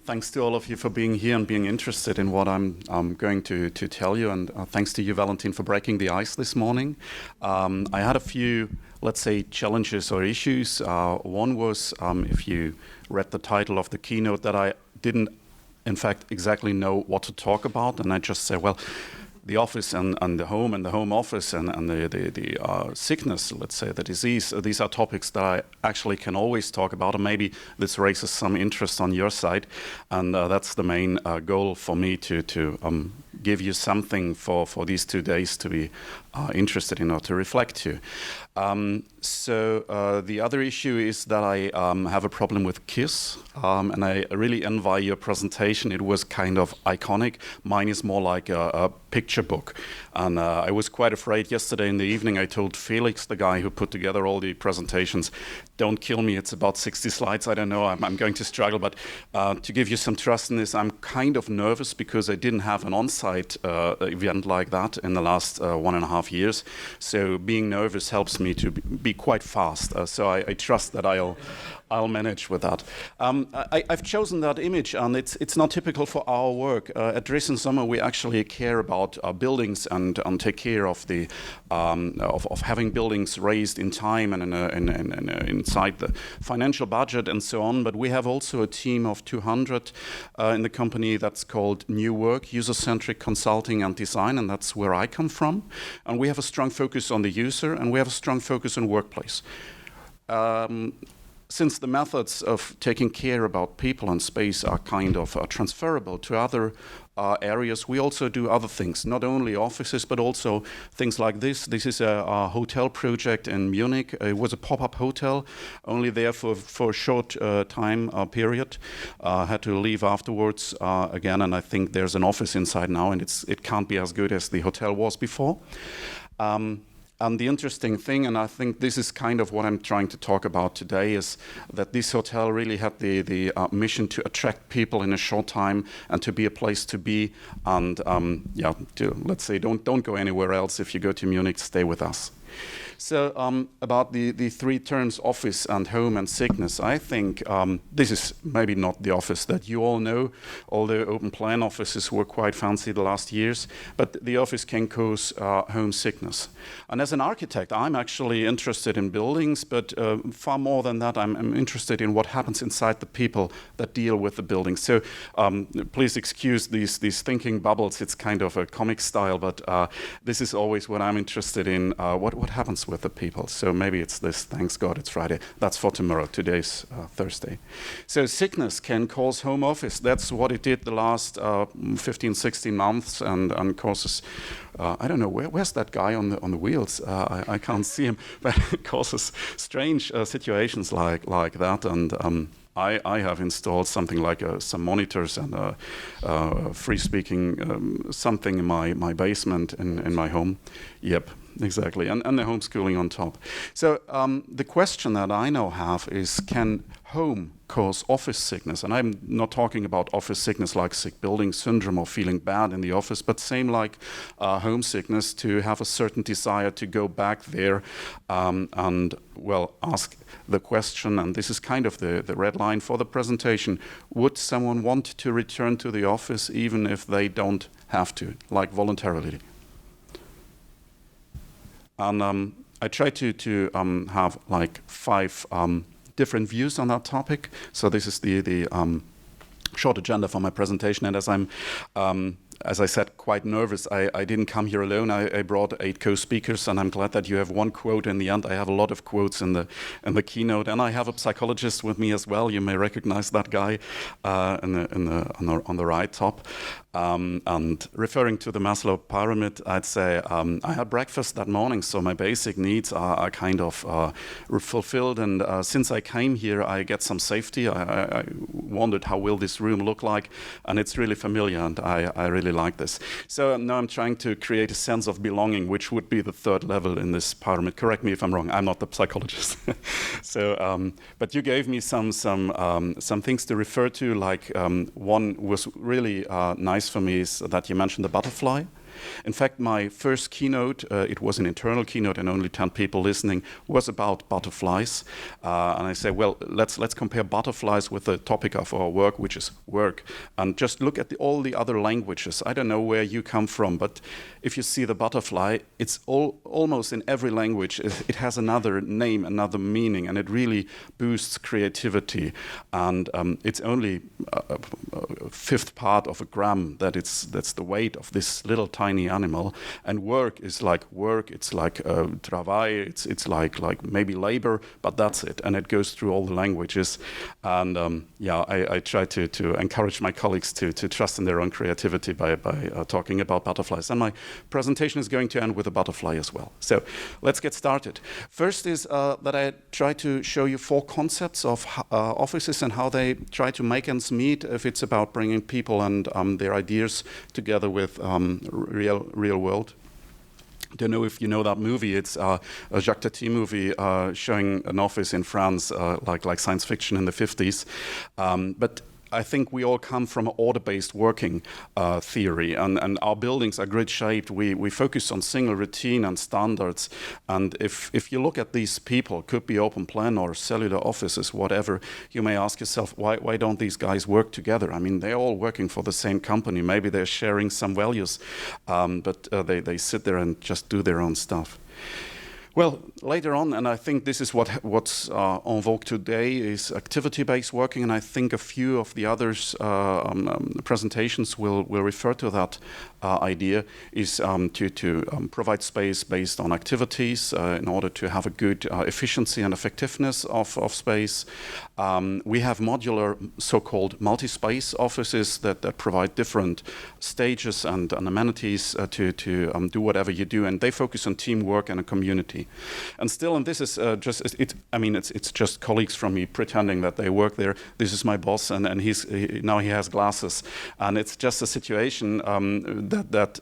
Thanks to all of you for being here and being interested in what I'm going to tell you. And thanks to you, Valentin, for breaking the ice this morning. I had a few, let's say, challenges or issues. One was, if you read the title of the keynote, that I didn't, in fact, exactly know what to talk about. And I just said, well, the office and the home office and the sickness, let's say, the disease, these are topics that I actually can always talk about, and maybe this raises some interest on your side, and that's the main goal for me to give you something for these 2 days to be interested in or to reflect to. So the other issue is that I have a problem with KISS, and I really envy your presentation. It was kind of iconic. Mine is more like a picture book. And I was quite afraid yesterday in the evening. I told Felix, the guy who put together all the presentations, don't kill me, it's about 60 slides. I don't know, I'm going to struggle. But to give you some trust in this, I'm kind of nervous because I didn't have an on-site event like that in the last 1.5 years. So being nervous helps me to be quite fast. So I trust that I'll manage with that. I've chosen that image, and it's not typical for our work. At Drees and Sommer, we actually care about buildings and take care of the of having buildings raised in time and inside the financial budget and so on. But we have also a team of 200 in the company that's called New Work, User-Centric Consulting and Design, and that's where I come from. And we have a strong focus on the user, and we have a strong focus on workplace. Since the methods of taking care about people and space are kind of transferable to other areas, we also do other things, not only offices, but also things like this. This is a hotel project in Munich. It was a pop-up hotel, only there for a short time period. Had to leave afterwards again, and I think there's an office inside now, and it can't be as good as the hotel was before. And the interesting thing, and I think this is kind of what I'm trying to talk about today, is that this hotel really had the mission to attract people in a short time and to be a place to be. And let's say, don't go anywhere else. If you go to Munich, stay with us. So about the three terms, office and home and sickness, I think this is maybe not the office that you all know, although open plan offices were quite fancy the last years, but the office can cause homesickness. And as an architect, I'm actually interested in buildings, but far more than that, I'm interested in what happens inside the people that deal with the buildings. So please excuse these thinking bubbles. It's kind of a comic style, but this is always what I'm interested in, what happens with the people. So maybe it's this, thanks God it's Friday. That's for tomorrow. Today's Thursday. So sickness can cause home office. That's what it did the last 15, 16 months and causes, I don't know, where's that guy on the wheels? I can't see him, but it causes strange situations like that. And I have installed something like some monitors and free-speaking something in my basement in my home. Yep. Exactly, and the homeschooling on top. So the question that I now have is, can home cause office sickness? And I'm not talking about office sickness like sick building syndrome or feeling bad in the office, but same like homesickness, to have a certain desire to go back there and, well, ask the question, and this is kind of the red line for the presentation, would someone want to return to the office even if they don't have to, like voluntarily? And I try to have like 5 different views on that topic. So this is the short agenda for my presentation. And as I said, quite nervous. I didn't come here alone. I brought 8 co-speakers, and I'm glad that you have one quote in the end. I have a lot of quotes in the keynote, and I have a psychologist with me as well. You may recognize that guy on the right top. And referring to the Maslow pyramid, I'd say I had breakfast that morning, so my basic needs are kind of fulfilled. And since I came here, I get some safety. I wondered how will this room look like, and it's really familiar, and I really like this. So now I'm trying to create a sense of belonging, which would be the 3rd level in this pyramid. Correct me if I'm wrong. I'm not the psychologist. So, but you gave me some things to refer to. Like one was really nice for me is that you mentioned the butterfly. In fact, my first keynote, it was an internal keynote and only 10 people listening, was about butterflies. And I said, well, let's compare butterflies with the topic of our work, which is work, and just look at all the other languages. I don't know where you come from, but if you see the butterfly, it's almost in every language. It has another name, another meaning, and it really boosts creativity. And it's only a fifth part of a gram that's the weight of this little tiny animal. And work is like work. It's like travail. It's like maybe labor, but that's it. And it goes through all the languages. And I try to encourage my colleagues to trust in their own creativity by talking about butterflies. And my presentation is going to end with a butterfly as well. So let's get started. First is that I try to show you 4 concepts of offices and how they try to make ends meet if it's about bringing people and their ideas together with real world. Don't know if you know that movie. It's a Jacques Tati movie showing an office in France, like science fiction in the 50s. But I think we all come from an order-based working theory, and our buildings are grid-shaped. We focus on single routine and standards. And if you look at these people, could be open plan or cellular offices, whatever, you may ask yourself, why don't these guys work together? I mean, they're all working for the same company. Maybe they're sharing some values, but they sit there and just do their own stuff. Well, later on, and I think this is what's en vogue today, is activity-based working, and I think a few of the others presentations will refer to that idea, is to provide space based on activities in order to have a good efficiency and effectiveness of space. We have modular, so-called multi-space offices that provide different stages and amenities to do whatever you do, and they focus on teamwork and a community. And still, and this is it's just colleagues from me pretending that they work there. This is my boss, and now he has glasses, and it's just a situation that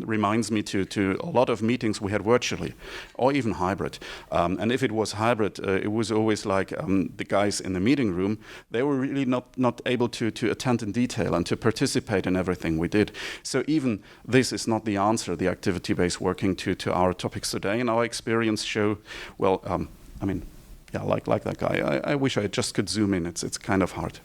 reminds me to a lot of meetings we had virtually, or even hybrid. And if it was hybrid, it was always like the guys in the meeting room, they were really not able to attend in detail and to participate in everything we did. So even this is not the answer, the activity-based working to our topics today. And our experience show, well, like that guy. I wish I just could zoom in. It's kind of hard.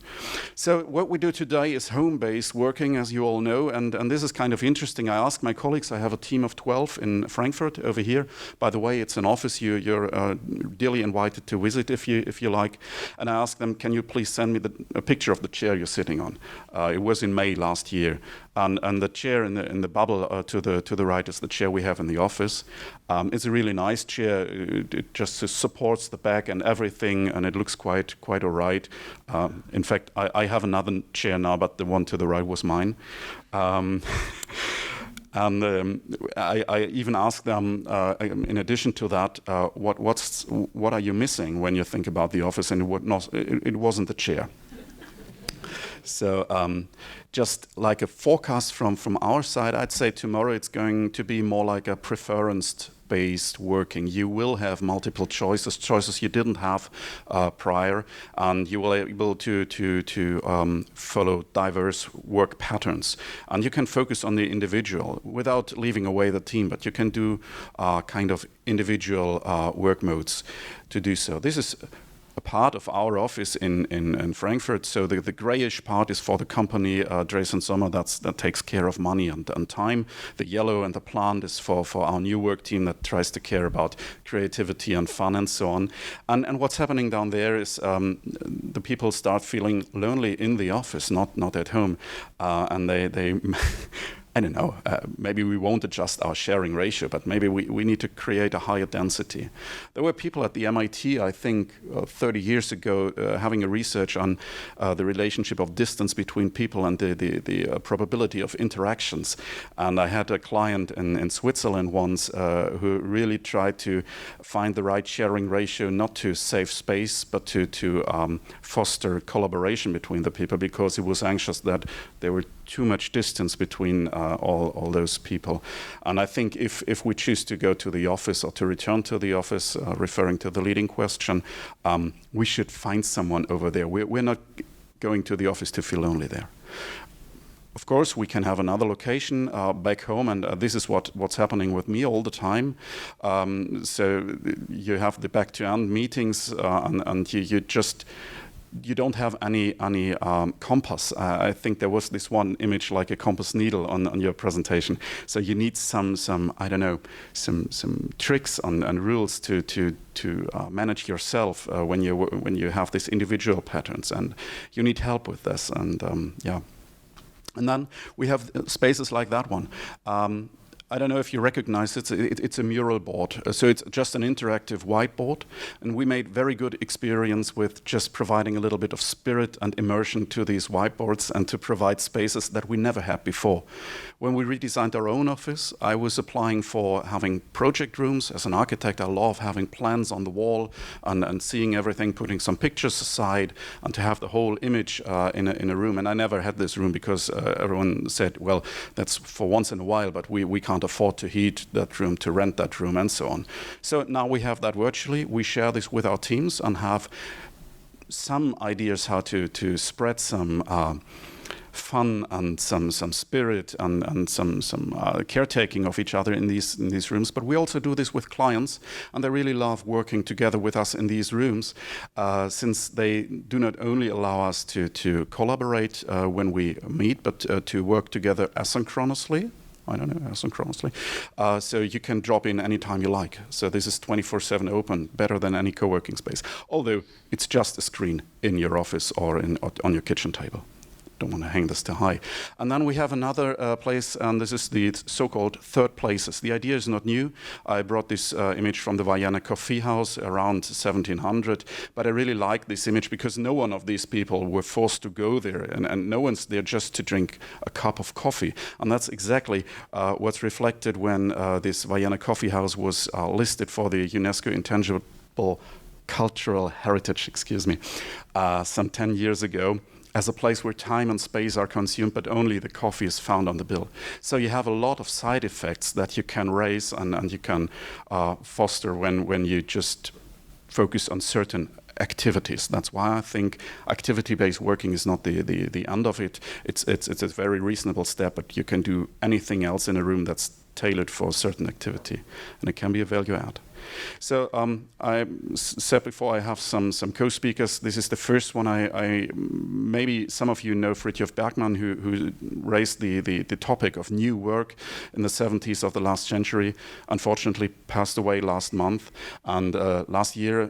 So what we do today is home-based working, as you all know, and this is kind of interesting. I asked my colleagues, I have a team of 12 in Frankfurt over here. By the way, it's an office you're dearly invited to visit if you like. And I asked them, can you please send me a picture of the chair you're sitting on? It was in May last year. And the chair in the bubble to the right is the chair we have in the office. It's a really nice chair. It just supports the back and everything, and it looks quite all right. In fact, I have another chair now, but the one to the right was mine. And I even asked them, in addition to that, what are you missing when you think about the office? And it wasn't the chair. So just like a forecast from our side, I'd say tomorrow it's going to be more like a preference-based working. You will have multiple choices you didn't have prior, and you will be able to follow diverse work patterns. And you can focus on the individual without leaving away the team, but you can do kind of individual work modes to do so. This is a part of our office in Frankfurt. So the grayish part is for the company, Drees and Sommer, that takes care of money and time. The yellow and the plant is for our new work team that tries to care about creativity and fun and so on. And what's happening down there is the people start feeling lonely in the office, not at home. And they I don't know, maybe we won't adjust our sharing ratio, but maybe we need to create a higher density. There were people at the MIT, I think, 30 years ago, having a research on the relationship of distance between people and the probability of interactions. And I had a client in Switzerland once who really tried to find the right sharing ratio, not to save space, but to foster collaboration between the people, because he was anxious that there were too much distance between all those people. And I think if we choose to go to the office or to return to the office, referring to the leading question, we should find someone over there. We're not going to the office to feel lonely there. Of course, we can have another location back home, and this is what's happening with me all the time. So you have the back-to-end meetings, and you don't have any compass. I think there was this one image like a compass needle on your presentation. So you need some I don't know, some tricks and rules to manage yourself when you have these individual patterns, and you need help with this. And yeah. And then we have spaces like that one. I don't know if you recognize it. It's a mural board. So it's just an interactive whiteboard. And we made very good experience with just providing a little bit of spirit and immersion to these whiteboards and to provide spaces that we never had before. When we redesigned our own office, I was applying for having project rooms. As an architect, I love having plans on the wall and seeing everything, putting some pictures aside, and to have the whole image in a room. And I never had this room because everyone said, well, that's for once in a while, but we can't afford to heat that room, to rent that room, and so on. So now we have that virtually. We share this with our teams and have some ideas how to spread some fun and some spirit and some caretaking of each other in these rooms. But we also do this with clients, and they really love working together with us in these rooms, since they do not only allow us to collaborate when we meet, but to work together asynchronously. I don't know, asynchronously. So you can drop in anytime you like. So this is 24/7 open, better than any co-working space. Although it's just a screen in your office or on your kitchen table. Don't want to hang this too high. And then we have another place, and this is the so-called third places. The idea is not new. I brought this image from the Vienna Coffee House around 1700, but I really like this image because no one of these people were forced to go there, and no one's there just to drink a cup of coffee. And that's exactly what's reflected when this Vienna Coffee House was listed for the UNESCO Intangible Cultural Heritage, some 10 years ago, as a place where time and space are consumed, but only the coffee is found on the bill. So you have a lot of side effects that you can raise and you can foster when you just focus on certain activities. That's why I think activity-based working is not the end of it. It's a very reasonable step, but you can do anything else in a room that's tailored for a certain activity, and it can be a value add. So I said before I have some co-speakers. This is the first one. I maybe some of you know Fridtjof Bergmann, who raised the topic of new work in the 70s of the last century. Unfortunately, passed away last month, and last year,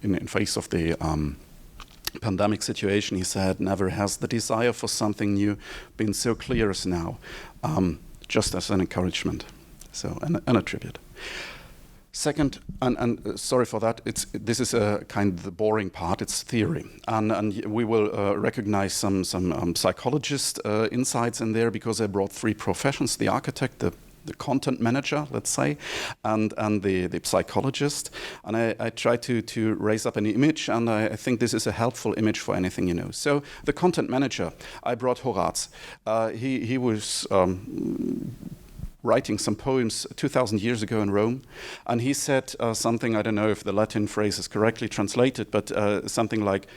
in face of the pandemic situation, he said, "Never has the desire for something new been so clear as now." Just as an encouragement, so and a tribute. Second, and sorry for that, this is a kind of the boring part, it's theory. And we will recognize some psychologist insights in there, because I brought three professions: the architect, the content manager, let's say, and the psychologist. And I try to raise up an image, and I think this is a helpful image for anything you know. So the content manager, I brought Horaz. He was writing some poems 2,000 years ago in Rome, and he said something, I don't know if the Latin phrase is correctly translated, but something like,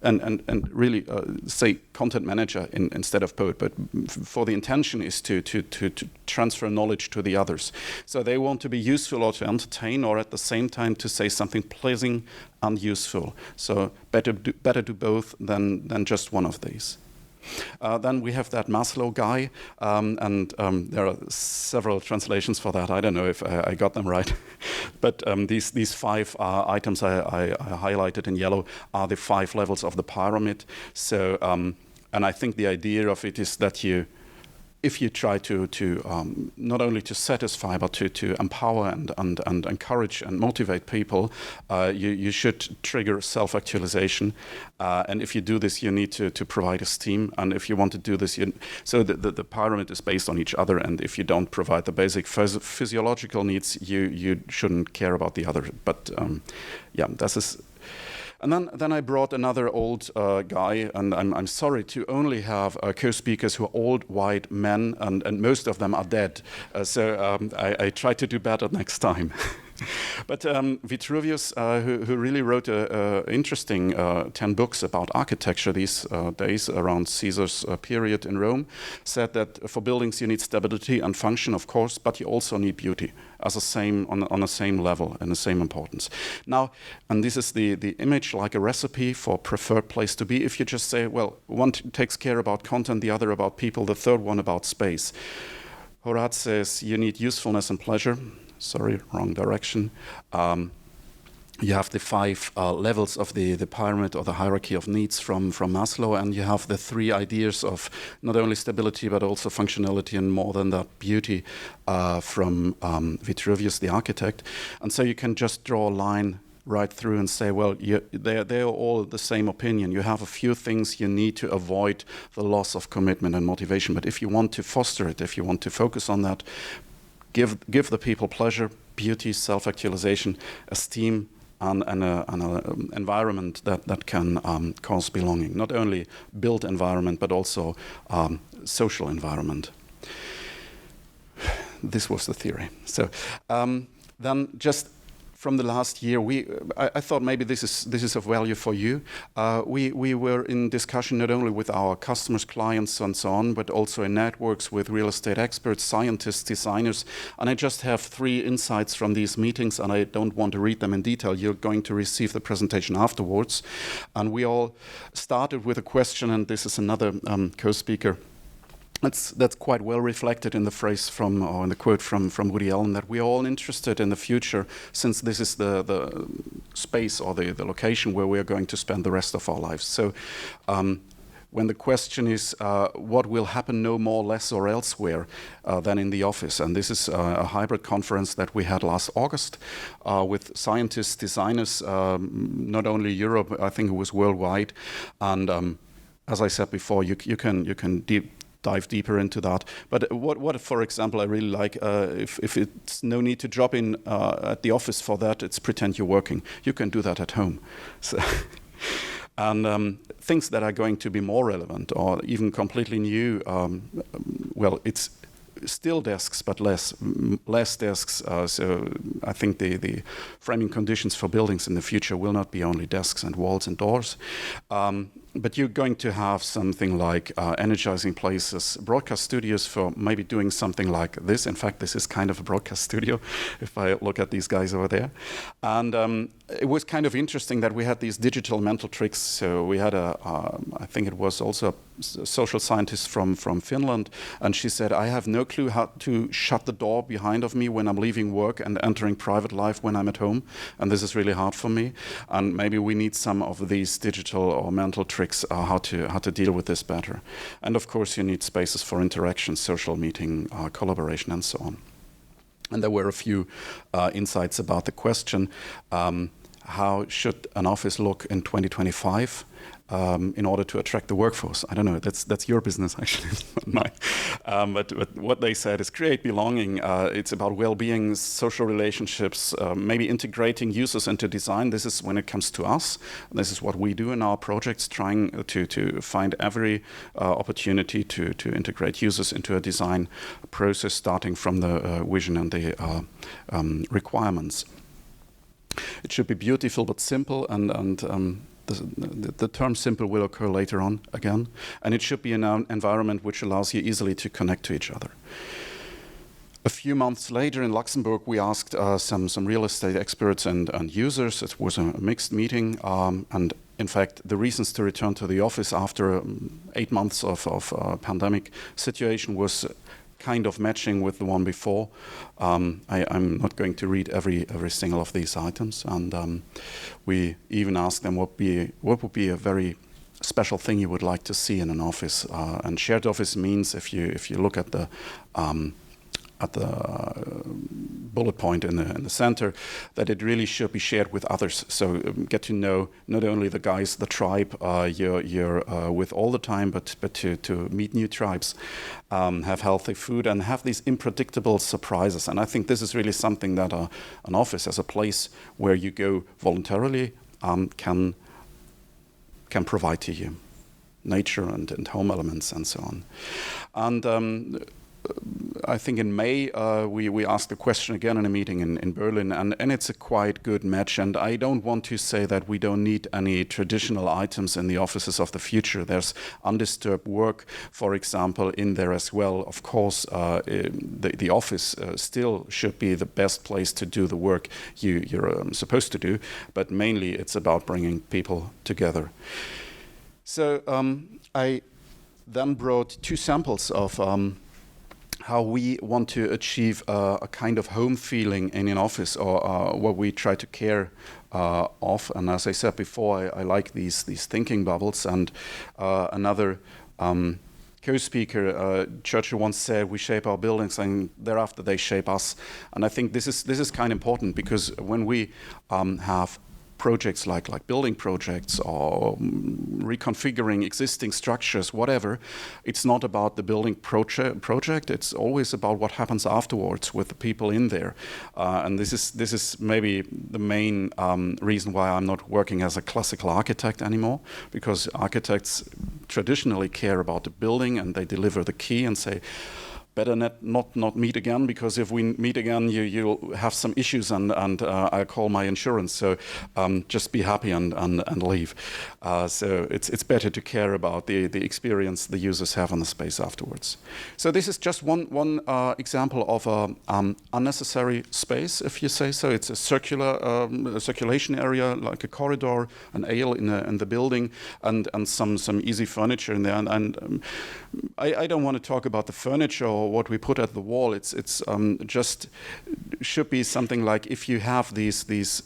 and really say content manager instead of poet, but for the intention is to transfer knowledge to the others. So they want to be useful or to entertain, or at the same time to say something pleasing and useful. So better do both than just one of these. Then we have that Maslow guy, and there are several translations for that. I don't know if I got them right, but these five items I highlighted in yellow are the 5 levels of the pyramid. So, and I think the idea of it is that if you try to not only to satisfy but to empower and encourage and motivate people, you should trigger self-actualization. And if you do this, you need to provide esteem. And if you want to do this, so the pyramid is based on each other. And if you don't provide the basic physiological needs, you shouldn't care about the other. But yeah, this is. And then I brought another old guy, and I'm sorry to only have co-speakers who are old white men, and most of them are dead. So I try to do better next time. But Vitruvius, who really wrote a interesting 10 books about architecture these days around Caesar's period in Rome, said that for buildings you need stability and function, of course, but you also need beauty as on the same level and the same importance. Now, and this is the image like a recipe for preferred place to be. If you just say, well, one takes care about content, the other about people, the third one about space. Horaz says you need usefulness and pleasure. Sorry, wrong direction. You have the 5 levels of the pyramid or the hierarchy of needs from Maslow, and you have the 3 ideas of not only stability but also functionality and more than that beauty from Vitruvius, the architect. And so you can just draw a line right through and say, well, they're all the same opinion. You have a few things you need to avoid the loss of commitment and motivation. But if you want to foster it, if you want to focus on that, give the people pleasure, beauty, self-actualization, esteem, and an environment that can cause belonging. Not only built environment, but also social environment. This was the theory. So then just from the last year, I thought maybe this is of value for you. We were in discussion not only with our customers, clients, and so on, but also in networks with real estate experts, scientists, designers. And I just have 3 insights from these meetings, and I don't want to read them in detail. You're going to receive the presentation afterwards. And we all started with a question, and this is another co-speaker. That's quite well reflected in the phrase in the quote from Woody Allen, that we're all interested in the future, since this is the space or the location where we're going to spend the rest of our lives. So when the question is what will happen no more, less, or elsewhere than in the office, and this is a hybrid conference that we had last August with scientists, designers, not only Europe, I think it was worldwide, and as I said before, you can dive deeper into that. But what for example, I really like, if it's no need to drop in at the office for that, it's pretend you're working. You can do that at home. So and things that are going to be more relevant or even completely new, well, it's still desks, but less desks. So I think the framing conditions for buildings in the future will not be only desks and walls and doors. But you're going to have something like energizing places, broadcast studios for maybe doing something like this. In fact, this is kind of a broadcast studio, if I look at these guys over there. And it was kind of interesting that we had these digital mental tricks. So we had I think it was also a social scientist from Finland, and she said, I have no clue how to shut the door behind of me when I'm leaving work and entering private life when I'm at home. And this is really hard for me. And maybe we need some of these digital or mental tricks how to deal with this better. And of course you need spaces for interaction, social meeting, collaboration, and so on. And there were a few insights about the question, how should an office look in 2025 in order to attract the workforce? I don't know, that's your business actually, not mine. But what they said is create belonging. It's about well-being, social relationships, maybe integrating users into design. This is when it comes to us. This is what we do in our projects, trying to find every opportunity to integrate users into a design process, starting from the vision and the requirements. It should be beautiful but simple, and the term simple will occur later on again. And it should be an environment which allows you easily to connect to each other. A few months later in Luxembourg, we asked some real estate experts and users. It was a mixed meeting. And in fact, the reasons to return to the office after 8 months of pandemic situation was kind of matching with the one before. I'm not going to read every single of these items, and we even asked them what would be a very special thing you would like to see in an office. And shared office means, if you look at the bullet point in the center, that it really should be shared with others. So get to know not only the guys, the tribe you're with all the time, but to meet new tribes, have healthy food, and have these unpredictable surprises. And I think this is really something that an office, as a place where you go voluntarily, can provide to you. Nature and home elements and so on. And I think in May we asked the question again in a meeting in Berlin, and it's a quite good match. And I don't want to say that we don't need any traditional items in the offices of the future. There's undisturbed work, for example, in there as well. Of course, the office still should be the best place to do the work you're supposed to do, but mainly it's about bringing people together. So I then brought 2 samples of how we want to achieve a kind of home feeling in an office, or what we try to care of. And as I said before, I like these thinking bubbles. And another co-speaker, Churchill once said, "We shape our buildings, and thereafter they shape us." And I think this is kind of important, because when we have projects like building projects or reconfiguring existing structures, whatever, it's not about the building project. It's always about what happens afterwards with the people in there. And this is maybe the main reason why I'm not working as a classical architect anymore, because architects traditionally care about the building, and they deliver the key and say, better not meet again, because if we meet again, you'll have some issues, and I'll call my insurance. So just be happy and leave. So it's better to care about the experience the users have on the space afterwards. So this is just one example of a unnecessary space, if you say so. It's a circulation area, like a corridor, an aisle in the building, and some easy furniture in there. And I don't want to talk about the furniture or what we put at the wall. It's just should be something like, if you have these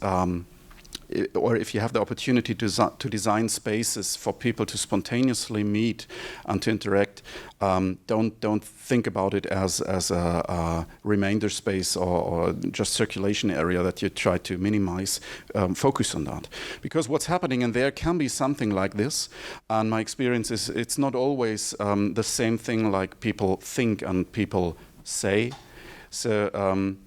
or if you have the opportunity to design spaces for people to spontaneously meet and to interact, don't think about it as a remainder space or just circulation area that you try to minimize. Focus on that, because what's happening in there can be something like this, and my experience is it's not always the same thing like people think and people say. So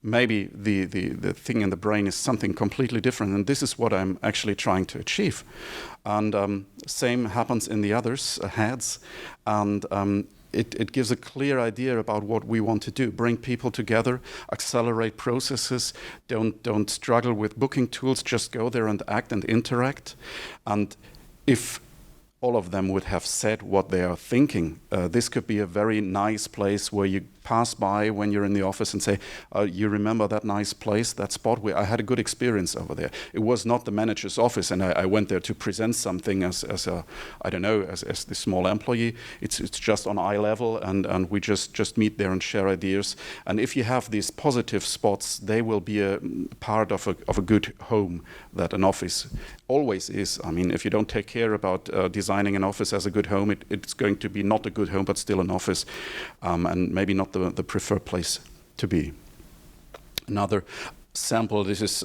maybe the thing in the brain is something completely different, and this is what I'm actually trying to achieve. And same happens in the others' heads, and it gives a clear idea about what we want to do: bring people together, accelerate processes, don't struggle with booking tools, just go there and act and interact. And if all of them would have said what they are thinking, this could be a very nice place where you pass by when you're in the office and say, you remember that nice place, that spot where I had a good experience over there. It was not the manager's office, and I went there to present something as a, I don't know, as the small employee. It's just on eye level, and we just meet there and share ideas. And if you have these positive spots, they will be a part of a good home that an office always is. I mean, if you don't take care about designing an office as a good home, it's going to be not a good home, but still an office, and maybe not the preferred place to be. Another sample, this is,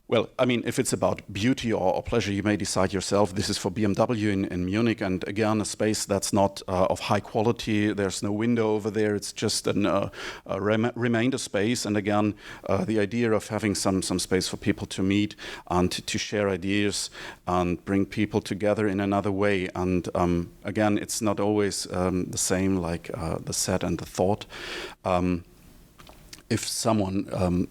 well, I mean, if it's about beauty or pleasure, you may decide yourself. This is for BMW in Munich, and again, a space that's not of high quality. There's no window over there. It's just a remainder space. And again, the idea of having some space for people to meet and to share ideas and bring people together in another way. And again, it's not always the same like the set and the thought. If someone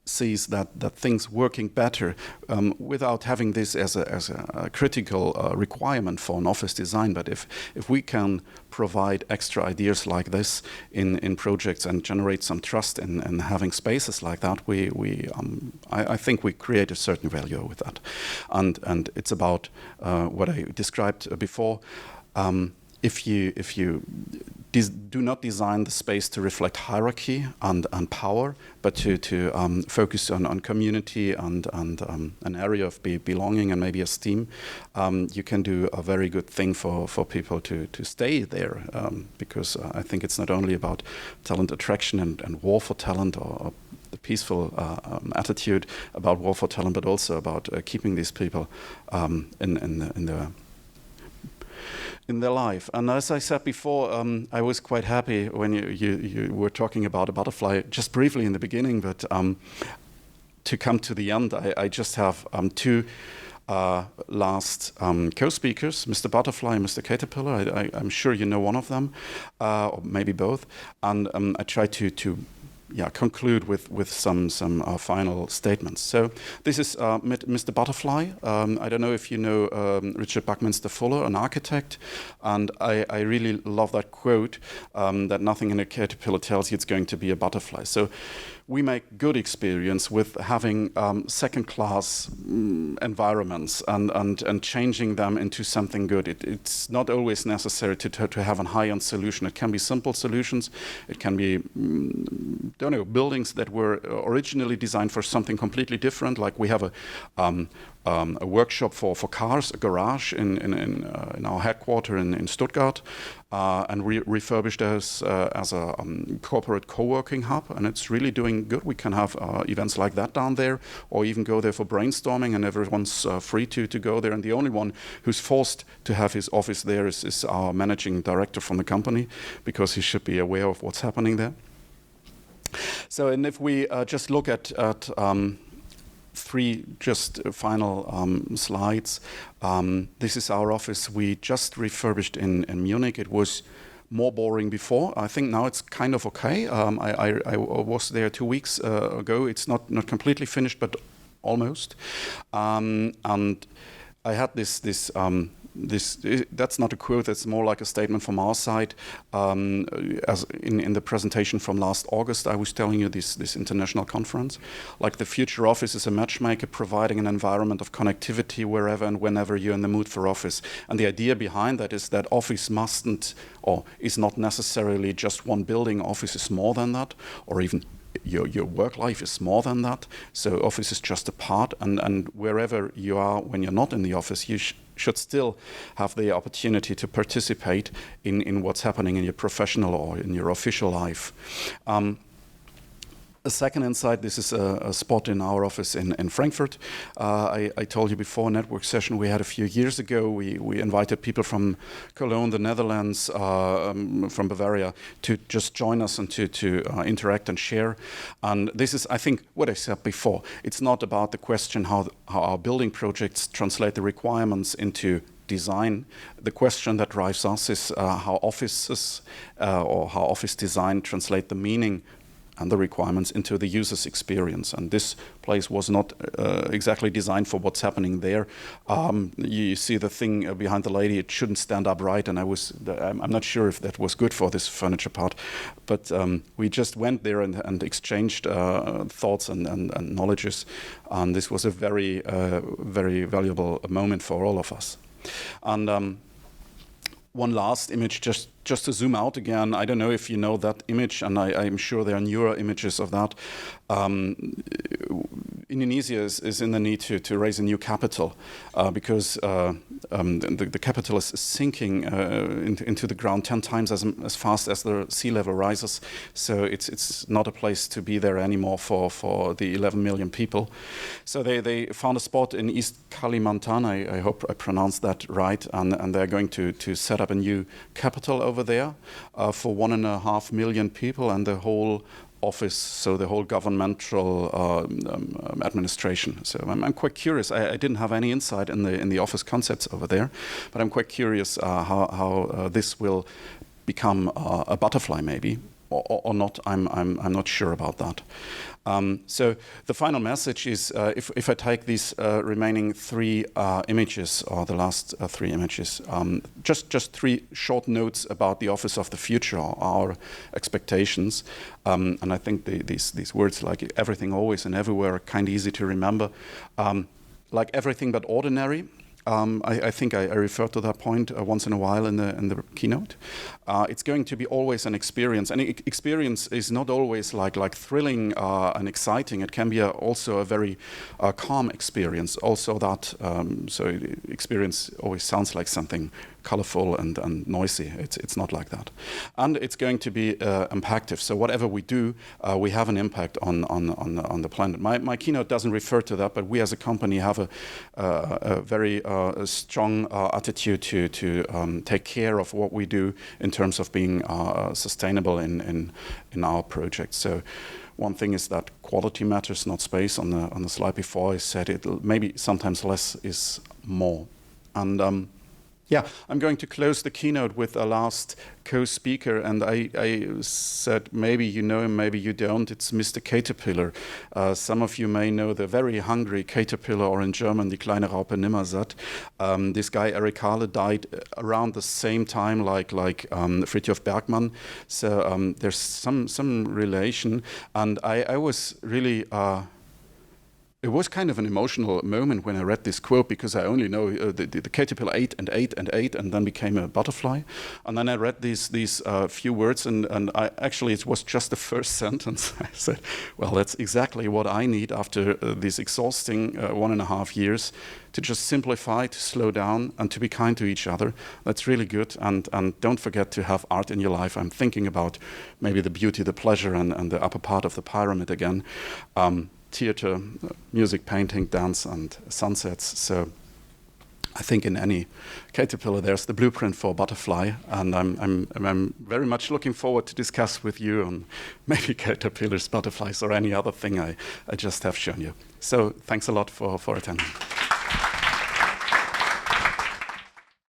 sees that things working better without having this as a critical requirement for an office design, but if we can provide extra ideas like this in projects and generate some trust in having spaces like that, I think we create a certain value with that. And it's about what I described before. If you do not design the space to reflect hierarchy and power, but to focus on community and an area of belonging and maybe esteem, you can do a very good thing for people to stay there, because I think it's not only about talent attraction and war for talent, or the peaceful attitude about war for talent, but also about keeping these people in their life. And as I said before, I was quite happy when you were talking about a butterfly just briefly in the beginning, but to come to the end, I just have two last co-speakers, Mr. Butterfly and Mr. Caterpillar. I'm sure you know one of them, or maybe both. And I try to conclude with some final statements. So this is Mr. Butterfly. I don't know if you know Richard Buckminster Fuller, an architect, and I really love that quote that nothing in a caterpillar tells you it's going to be a butterfly. So we make good experience with having second-class environments and changing them into something good. It's not always necessary to have a high-end solution. It can be simple solutions. It can be, buildings that were originally designed for something completely different. Like we have a workshop for cars, a garage in our headquarters in Stuttgart, and we refurbished as a corporate co-working hub, and it's really doing good. We can have events like that down there, or even go there for brainstorming, and everyone's free to go there. And the only one who's forced to have his office there is our managing director from the company, because he should be aware of what's happening there. So, and if we just look at three just final slides. This is our office. We just refurbished in Munich. It was more boring before. I think now it's kind of okay. I was there 2 weeks ago. It's not completely finished, but almost. And I had this that's not a quote, that's more like a statement from our side. As in the presentation from last August, I was telling you this international conference. Like the future office is a matchmaker providing an environment of connectivity wherever and whenever you're in the mood for office. And the idea behind that is that office mustn't, or is not necessarily just one building. Office is more than that, or even your work life is more than that. So office is just a part, and wherever you are when you're not in the office, you should still have the opportunity to participate in what's happening in your professional or in your official life. A second insight, this is a spot in our office in Frankfurt. I told you before, a network session we had a few years ago. We invited people from Cologne, the Netherlands, from Bavaria, to just join us and to interact and share. And this is, I think, what I said before. It's not about the question how our building projects translate the requirements into design. The question that drives us is how offices or how office design translate the meaning and the requirements into the user's experience. And this place was not exactly designed for what's happening there. You see the thing behind the lady, it shouldn't stand upright, and I'm not sure if that was good for this furniture part. But we just went there and exchanged thoughts and knowledges. And this was a very, very valuable moment for all of us. And one last image, just to zoom out again. I don't know if you know that image, and I'm sure there are newer images of that. Indonesia is in the need to raise a new capital because the capital is sinking into the ground 10 times as fast as the sea level rises. So it's not a place to be there anymore for the 11 million people. So they found a spot in East Kalimantan. I hope I pronounced that right. And they're going to set up a new capital over there for 1.5 million people, and the whole office, so the whole governmental administration. So I'm quite curious. I didn't have any insight in the office concepts over there, but I'm quite curious how this will become a butterfly, maybe, or not. I'm not sure about that. So the final message is, if I take these remaining three images, or the last three images, just three short notes about the office of the future, or our expectations. And I think these words, like everything, always, and everywhere, are kind of easy to remember. Like everything but ordinary. I think I refer to that point once in a while in the keynote. It's going to be always an experience, and experience is not always like thrilling and exciting. It can be also a very calm experience. Also that so experience always sounds like something colorful and noisy. It's not like that, and it's going to be impactive. So whatever we do, we have an impact on the planet. My keynote doesn't refer to that, but we as a company have a very strong attitude to take care of what we do in terms of being sustainable in our projects. So one thing is that quality matters, not space. On the slide before, I said it. Maybe sometimes less is more. And yeah, I'm going to close the keynote with a last co-speaker, and I said maybe you know him, maybe you don't. It's Mr. Caterpillar. Some of you may know the very hungry caterpillar, or in German, die kleine Raupe nimmersatt. This guy, Eric Hahle, died around the same time like Fridtjof Bergmann. So there's some relation, and I was really... It was kind of an emotional moment when I read this quote, because I only know the caterpillar ate and ate and ate and then became a butterfly. And then I read these few words, and I actually, it was just the first sentence. I said, well, that's exactly what I need after this exhausting 1.5 years, to just simplify, to slow down, and to be kind to each other. That's really good. And don't forget to have art in your life. I'm thinking about maybe the beauty, the pleasure, and the upper part of the pyramid again. Theater, music, painting, dance, and sunsets. So I think in any caterpillar there's the blueprint for a butterfly, and I'm very much looking forward to discuss with you on maybe caterpillars, butterflies, or any other thing I just have shown you. So thanks a lot for attending.